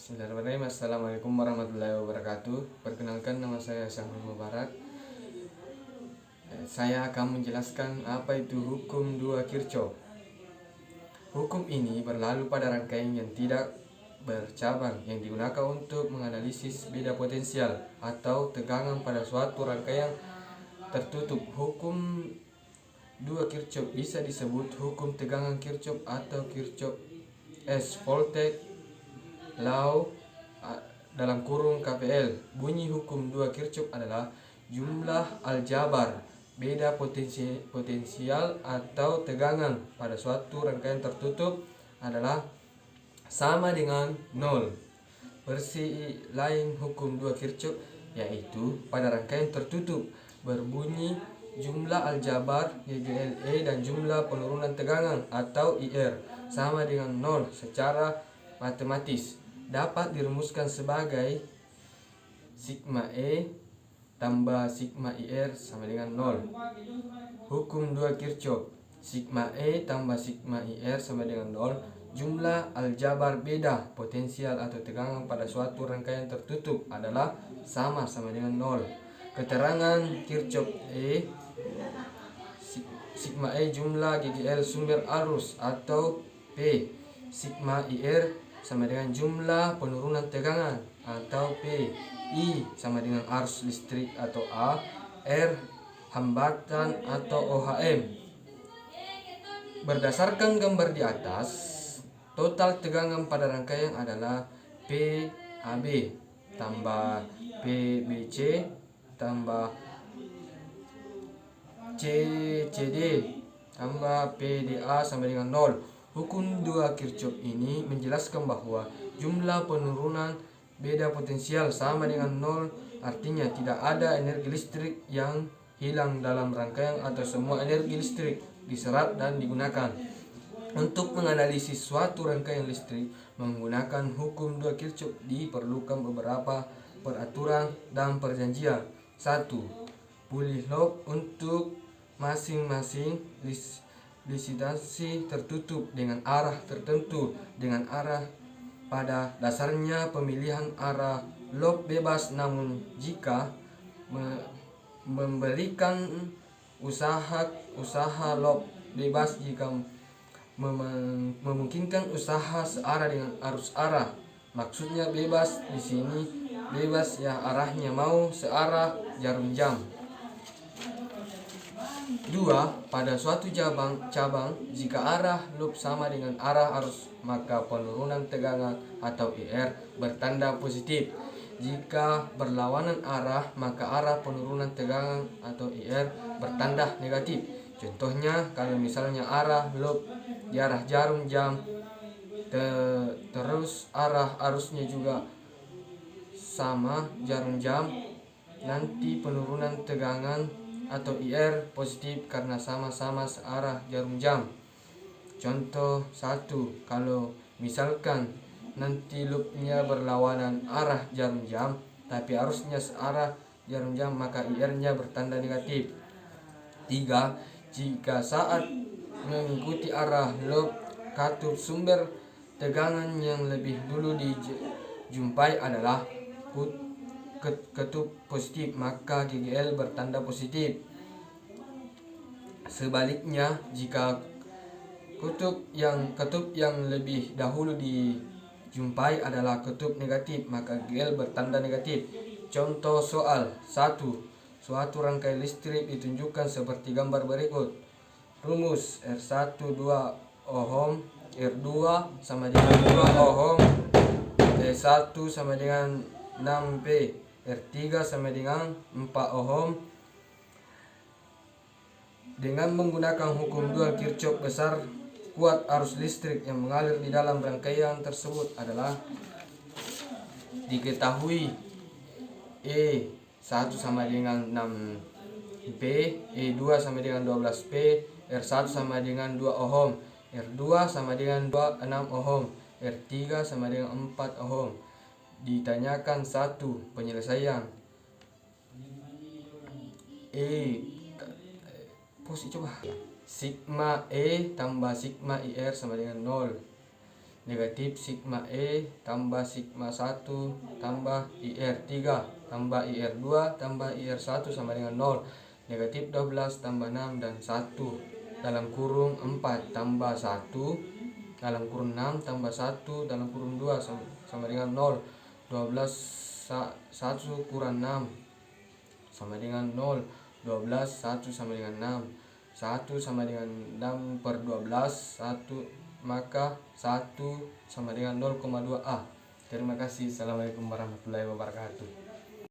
Bismillahirrahmanirrahim. Assalamualaikum warahmatullahi wabarakatuh. Perkenalkan, nama saya Syahrul Mubarak. Saya akan menjelaskan apa itu hukum dua Kirchhoff. Hukum ini berlalu pada rangkaian yang tidak bercabang yang digunakan untuk menganalisis beda potensial atau tegangan pada suatu rangkaian tertutup. Hukum dua Kirchhoff bisa disebut hukum tegangan Kirchhoff atau Kirchhoff's voltage law dalam kurung KPL. Bunyi hukum dua Kirchhoff adalah jumlah aljabar beda potensial atau tegangan pada suatu rangkaian tertutup adalah sama dengan 0. Versi lain hukum dua Kirchhoff yaitu pada rangkaian tertutup berbunyi jumlah aljabar YGLE dan jumlah penurunan tegangan atau IR sama dengan 0 secara matematis. Dapat dirumuskan sebagai sigma E tambah sigma IR sama dengan 0. Hukum dua Kirchhoff, sigma E tambah sigma IR sama dengan 0. Jumlah aljabar beda potensial atau tegangan pada suatu rangkaian tertutup adalah sama dengan 0. Keterangan Kirchhoff sigma E jumlah GGL sumber arus atau P. Sigma IR sama dengan jumlah penurunan tegangan atau P. I sama dengan arus listrik atau A. R hambatan atau OHM. Berdasarkan gambar di atas, total tegangan pada rangkaian adalah PAB tambah PBC tambah CCD tambah PDA sama dengan 0. Hukum dua Kirchhoff ini menjelaskan bahwa jumlah penurunan beda potensial sama dengan 0, artinya tidak ada energi listrik yang hilang dalam rangkaian atau semua energi listrik diserap dan digunakan. Untuk menganalisis suatu rangkaian listrik menggunakan hukum dua Kirchhoff diperlukan beberapa peraturan dan perjanjian. 1. Pulih loop untuk masing-masing lisitasi tertutup dengan arah tertentu dengan arah pada dasarnya pemilihan arah loop bebas, namun jika memberikan usaha loop bebas jika memungkinkan usaha searah dengan arus arah. Maksudnya bebas di sini bebas ya arahnya mau searah jarum jam. 2. Pada suatu cabang jika arah loop sama dengan arah arus, maka penurunan tegangan atau IR bertanda positif. Jika berlawanan arah, maka arah penurunan tegangan atau IR bertanda negatif. Contohnya, kalau misalnya arah loop di arah jarum jam, terus arah arusnya juga sama jarum jam, nanti penurunan tegangan atau IR positif karena sama-sama searah jarum jam. Contoh 1, kalau misalkan nanti loopnya berlawanan arah jarum jam tapi arusnya searah jarum jam, maka IR-nya bertanda negatif. 3. Jika saat mengikuti arah loop katup sumber tegangan yang lebih dulu dijumpai adalah katup positif, maka GGL bertanda positif. Sebaliknya, jika katup yang lebih dahulu dijumpai adalah katup negatif, maka GGL bertanda negatif. Contoh soal 1. Suatu rangkaian listrik ditunjukkan seperti gambar berikut. Rumus R1 2 ohm, R2 sama dengan 2 ohm, E1 sama dengan 6P, R3 sama dengan 4 ohm. Dengan menggunakan hukum dua Kirchhoff, besar kuat arus listrik yang mengalir di dalam rangkaian tersebut adalah diketahui E1 sama dengan 6P, E2 sama dengan 12P, R1 sama dengan 2 ohm, R2 sama dengan 6 ohm, R3 sama dengan 4 ohm. Ditanyakan 1. Penyelesaian. Sigma E tambah sigma IR sama dengan 0. negatif sigma E tambah sigma 1 tambah IR 3 tambah IR 2 tambah IR 1 sama dengan 0. Negatif 12 tambah 6 dan 1 dalam kurung 4 tambah 1 dalam kurung 6 tambah 1 dalam kurung 2 sama dengan 0. 12 1 kurang 6 sama dengan 0. 12 1 sama dengan 6. 1 sama dengan 6 per 12 1, maka 1 sama dengan 0,2A. Terima kasih. Assalamualaikum warahmatullahi wabarakatuh.